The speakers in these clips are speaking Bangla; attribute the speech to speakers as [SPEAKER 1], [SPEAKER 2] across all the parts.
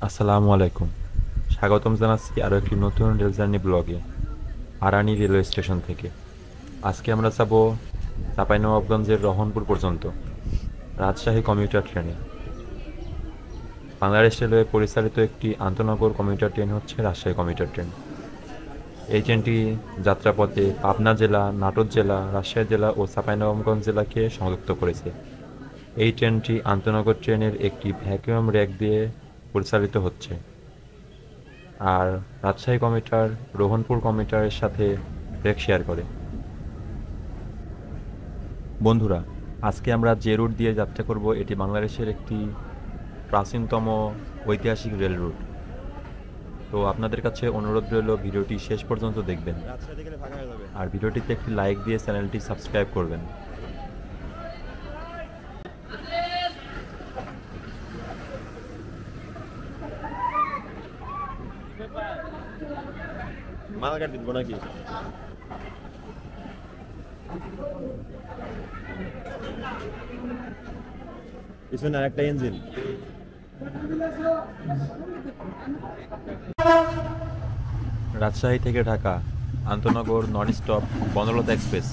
[SPEAKER 1] আসসালামু আলাইকুম। স্বাগতম জানাচ্ছি আরও একটি নতুন রেল জার্নি ব্লগে আরানি রেলওয়ে স্টেশন থেকে। আজকে আমরা যাব চাঁপাইনবাবগঞ্জের রহনপুর পর্যন্ত রাজশাহী কমিউটার ট্রেনে। বাংলাদেশ রেলওয়ে পরিচালিত একটি আন্তনগর কমিউটার ট্রেন হচ্ছে রাজশাহী কমিউটার ট্রেন। এই ট্রেনটি যাত্রাপথে পাবনা জেলা, নাটোর জেলা, রাজশাহী জেলা ও চাঁপাইনবাবগঞ্জ জেলাকে সংযুক্ত করেছে। এই ট্রেনটি আন্তনগর ট্রেনের একটি ভ্যাকুয়াম র্যাক দিয়ে পরিচালিত হচ্ছে। আর রাজশাহী কমিউটার রোহনপুর কমিউটারের সাথে ব্রেক শেয়ার করে। বন্ধুরা, আজকে আমরা যে রুট দিয়ে যাত্রা করব এটি বাংলাদেশের একটি প্রাচীনতম ঐতিহাসিক রেল রুট। তো আপনাদের কাছে অনুরোধ রইল ভিডিওটি শেষ পর্যন্ত দেখবেন আর ভিডিওটিতে একটি লাইক দিয়ে চ্যানেলটি সাবস্ক্রাইব করবেন।
[SPEAKER 2] মাল কাট দিব নাকি? পিছনে আরেকটা ইঞ্জিন।
[SPEAKER 1] রাজশাহী থেকে ঢাকা আন্তনগর non stop Banalata express.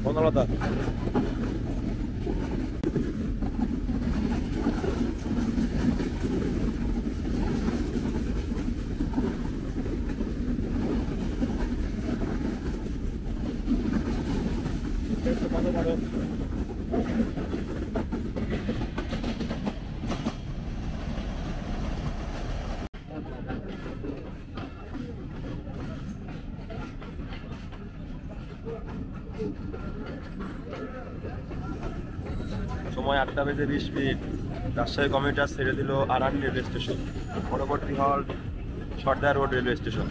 [SPEAKER 2] Banalata সময় 8:20। রাজশাহী কমিউটার ছেড়ে দিল আরানি রেলওয়ে স্টেশন। পরবর্তী halt Sardar road railway station.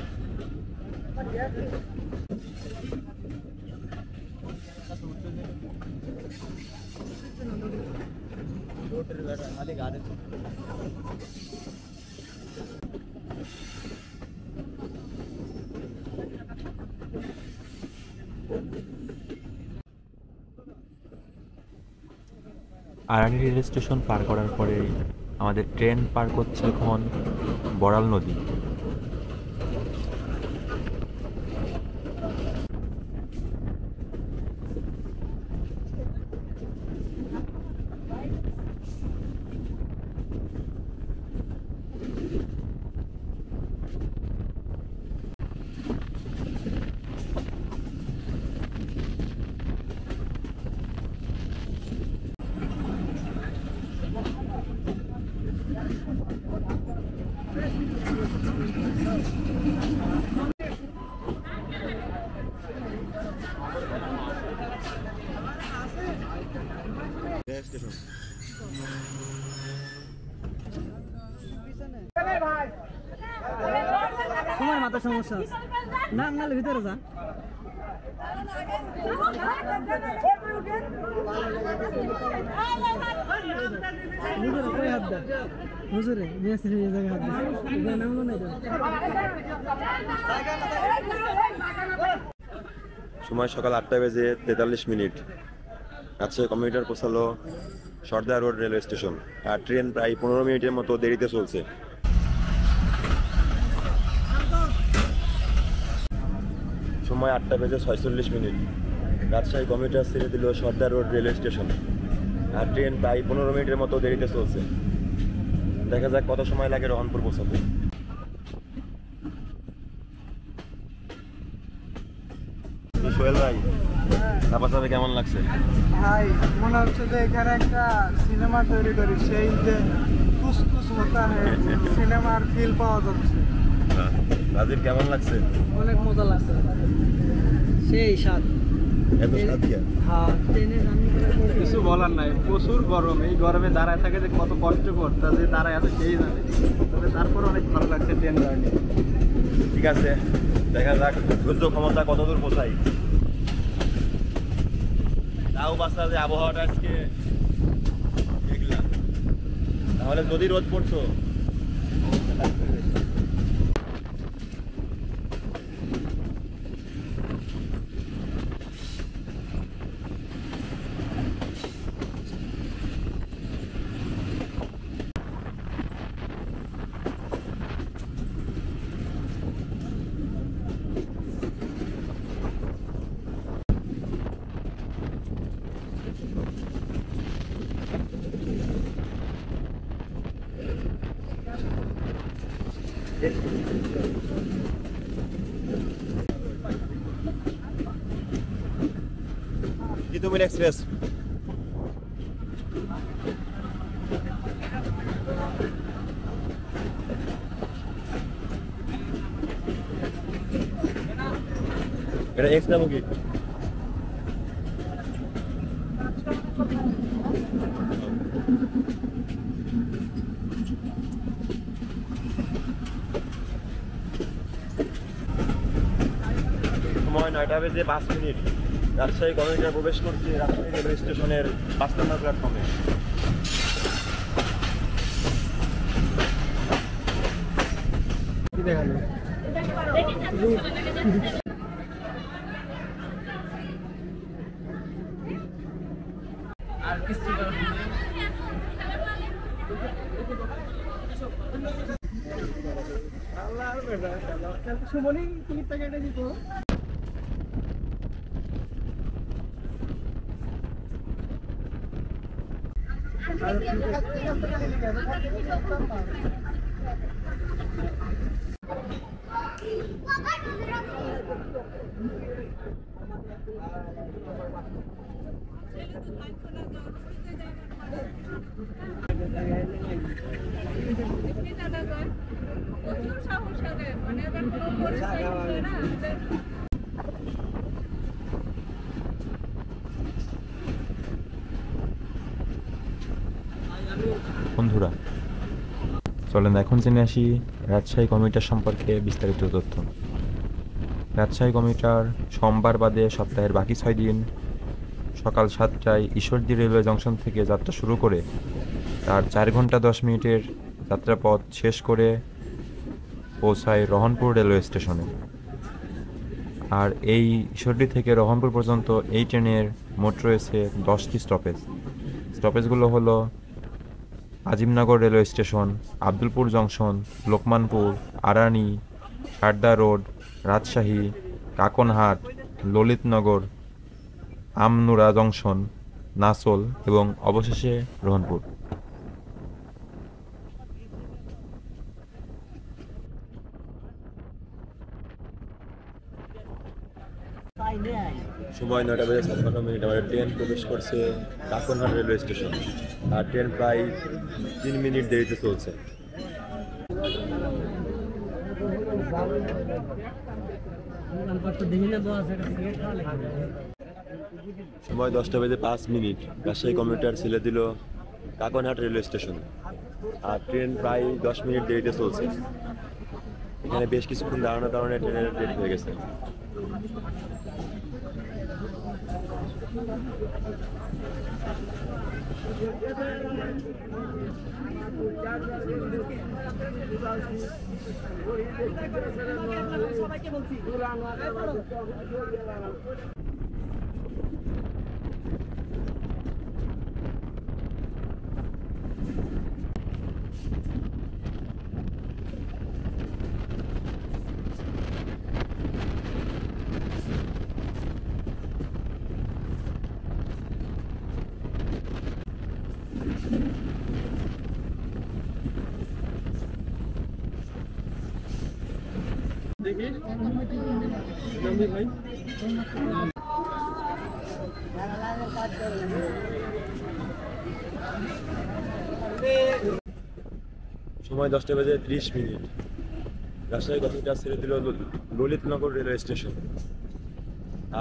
[SPEAKER 1] Arani rail station পার করার পরে আমাদের ট্রেন পার করছে এখন বড়াল নদী।
[SPEAKER 2] স্টেশন
[SPEAKER 3] তোমার মাথা সমস্যা আছে না, নালে ভিতরে যা। হুজুরে কই হাত দে, হুজুরে মেসের এই জায়গায় হাত দে, এটা নাম মনে নাই।
[SPEAKER 2] সময় সকাল 8:43। রাজশাহী কমিউটার পৌঁছালো সর্দার রোড রেলওয়ে স্টেশন। আর ট্রেন প্রায় 15 মিনিটের মতো দেরিতে চলছে। সময় 8:46। রাজশাহী কমিউটার ছেড়ে দিল সর্দার রোড রেলওয়ে স্টেশন। আর ট্রেন প্রায় 15 মিনিটের মতো দেরিতে চলছে। দেখা যাক কত সময় লাগে রহনপুর পৌঁছাতে। সোহেল ভাই, চাপাচাপি কেমন লাগছে?
[SPEAKER 3] ভাই মনে হচ্ছে যে এখানে একটা সিনেমা তৈরি করি, সেই যে কুসকুস হতা হ্যায় সিনেমার ফিল পাওয়া যাচ্ছে।
[SPEAKER 2] রাজীব কেমন লাগছে?
[SPEAKER 3] অনেক মজা লাগছে, সেই স্বাদ।
[SPEAKER 2] এত স্বাদ কি?
[SPEAKER 3] হ্যাঁ, ট্রেনে জার্নি করে
[SPEAKER 4] কিছু বলার নাই, প্রচুর গরম। এই গরমে দাঁড়ায় থাকে যে কত কষ্টকর, তা যে দাঁড়ায় আছে সেই জানে। তবে তারপর অনেক ভালো লাগছে ট্রেন জার্নি।
[SPEAKER 2] ঠিক আছে, দেখা যাক ধৈর্য ক্ষমতা কতদূর পৌঁছাই। তাও বাসা যে আবহাওয়াটা আজকে দেখলাম, তাহলে যদি রোদ পড়তো। তিতুমির এক্সপ্রেস। এটা এক্সট্রা মুখী। সময় 9টা বেজে 5 মিনিট। রাজশাহী কমিউটার প্রবেশ করছে রাজশাহী রেলওয়ে স্টেশনের 5 নম্বর প্ল্যাটফর্মে।
[SPEAKER 4] কি দেখালো? আর কিছু আল্লাহ আর বেটা আল্লাহ কালকে সুমনি টিকিটটা কেটে দিত।
[SPEAKER 1] বন্ধুরা, চলেন এখন জেনে আসি রাজশাহী কমিউটার সম্পর্কে বিস্তারিত তথ্য। রাজশাহী কমিউটার সোমবার বাদে সপ্তাহের বাকি 6 দিন সকাল 7টায় ঈশ্বরদী রেলওয়ে জংশন থেকে যাত্রা শুরু করে তার 4 ঘন্টা 10 মিনিটের যাত্রাপথ শেষ করে পৌঁছায় রহনপুর রেলওয়ে স্টেশনে। আর এই ঈশ্বরদী থেকে রহনপুর পর্যন্ত এই ট্রেনের মোট রয়েছে 10টি স্টপেজগুলো হলো Azimnagar railway station, Abdulpur junction, Lokmanpur, Arani, Sarda road, Rajshahi, Kakanhat, Lalitnagar, Amnura junction, Nachole এবং অবশেষে রহনপুর।
[SPEAKER 2] সময় 9টা বেজে 56 মিনিট। আমাদের ট্রেন প্রবেশ করছে কাকনহাট রেলওয়ে স্টেশন। আর ট্রেন প্রায় 3 মিনিট দেরিতে চলছে। সময় 10টা বেজে 5 মিনিট। রাজশাহী কমিউটার ছেড়ে দিল কাকনহাট রেলওয়ে স্টেশন। আর ট্রেন প্রায় 10 মিনিট দেরিতে চলছে। এখানে বেশ কিছুক্ষণ দাঁড়ানোর কারণে ট্রেনের দেরি হয়ে গেছে।
[SPEAKER 4] দেখি নামবি ভাই।
[SPEAKER 2] সময় 10টা বেজে 30 মিনিট। রাজশাহী কমিউটার ছেড়ে দিল ললিতনগর রেলওয়ে স্টেশন।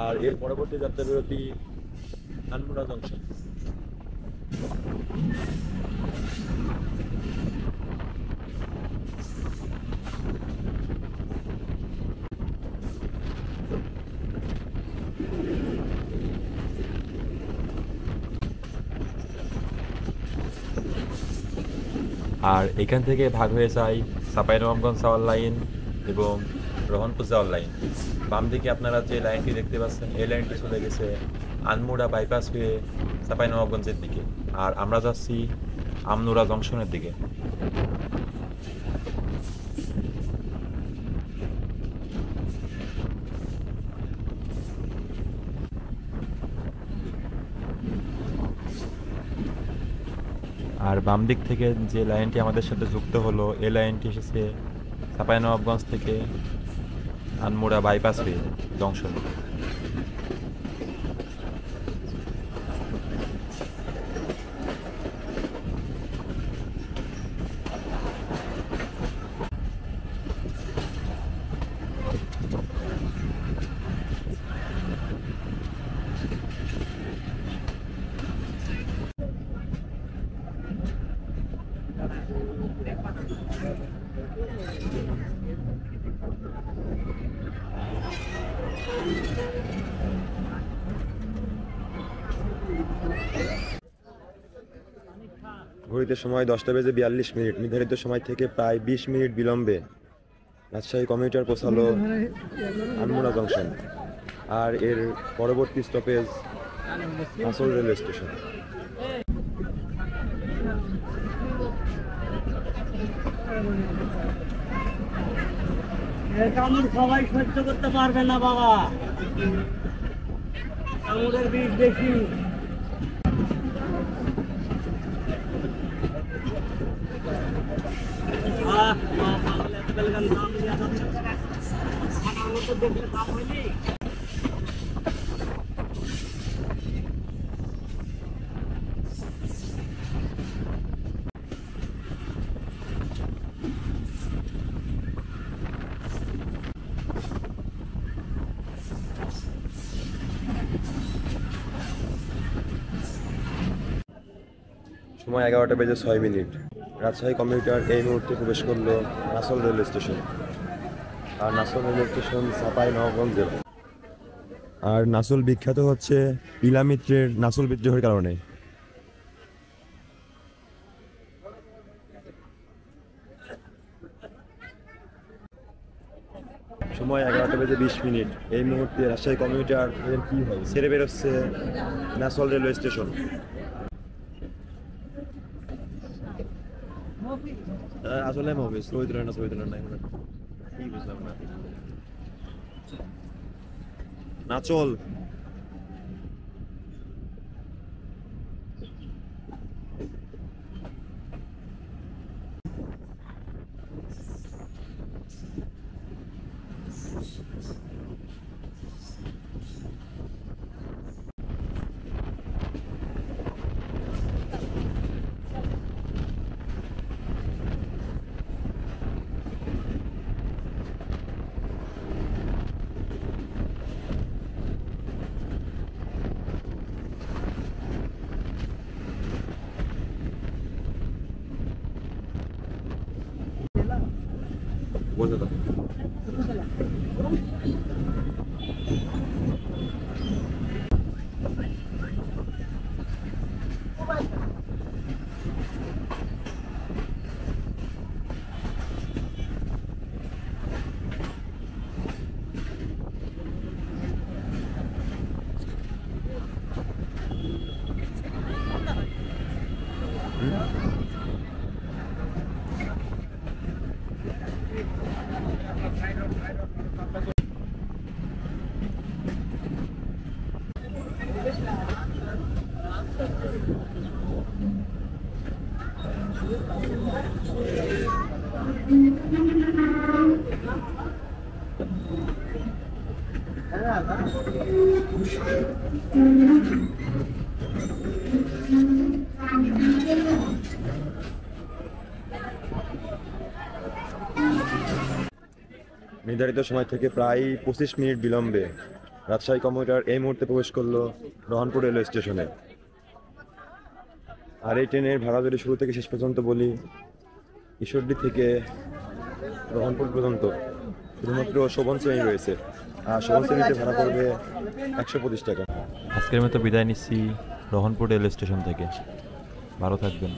[SPEAKER 2] আর এর পরবর্তী যাত্রা বিরতি আনমুরা জংশন।
[SPEAKER 1] আর এখান থেকে ভাগ হয়ে যায় চাঁপাইনবাবগঞ্জ যাওয়ার লাইন এবং রহনপুর যাওয়ার লাইন। বাম দিকে আপনারা যে লাইনটি দেখতে পাচ্ছেন এই লাইনটি চলে গেছে আনমুরা বাইপাস হয়ে চাঁপাইনবাবগঞ্জের দিকে। আর আমরা যাচ্ছি আমনুরা জংশনের দিকে। আর বাম দিক থেকে যে লাইনটি আমাদের সাথে যুক্ত হলো এই লাইনটি এসেছে চাঁপাইনবাবগঞ্জ থেকে আনমুরা বাইপাস হয়ে জংশন।
[SPEAKER 2] ঘড়িতে সময় 10:42 নির্ধারিত সময় থেকে প্রায় 20 মিনিট বিলম্বে রাজশাহী কমিউটার পৌঁছালো আনমোনা জংশন, আর এর পরবর্তী স্টপেজ আসল রেলওয়ে স্টেশন।
[SPEAKER 5] কামড় সবাই সহ্য করতে পারবে না বাবা, কামড়ের বিষ বেশি।
[SPEAKER 2] সময় 11:06। রাজশাহী কমিউটার এই মুহূর্তে প্রবেশ করলো নাসল রেলওয়ে স্টেশন, আর নাসল রেলওয়ে স্টেশন চাঁপাইনবাবগঞ্জ জেলা। আর নাসল বিখ্যাত হচ্ছে ইলামিত্রের নাসল বিদ্রোহের কারণে। সময় 11:20। এই মুহূর্তে রাজশাহী কমিউটার এর কি হয় ছেড়ে বেরোচ্ছে নাসল রেলওয়ে স্টেশন। আসলে মুভি ছবি তুলে নাই কি বুঝলাম না। নাচল বলতে দাও। নির্ধারিত সময় থেকে প্রায় 25 মিনিট বিলম্বে রাজশাহী কমিউটার এই মুহূর্তে প্রবেশ করলো রহনপুর রেলওয়ে স্টেশনে। আর এই ট্রেনের ভাড়া যদি শুরু থেকে শেষ পর্যন্ত বলি, ঈশ্বরদী থেকে রহনপুর পর্যন্ত শুধুমাত্র শোভন শ্রেণী রয়েছে, আর শোভন শ্রেণীতে ভাড়া পড়বে 125 টাকা।
[SPEAKER 1] আজকের মতো বিদায় নিচ্ছি রহনপুর রেল স্টেশন থেকে। ভালো থাকবেন।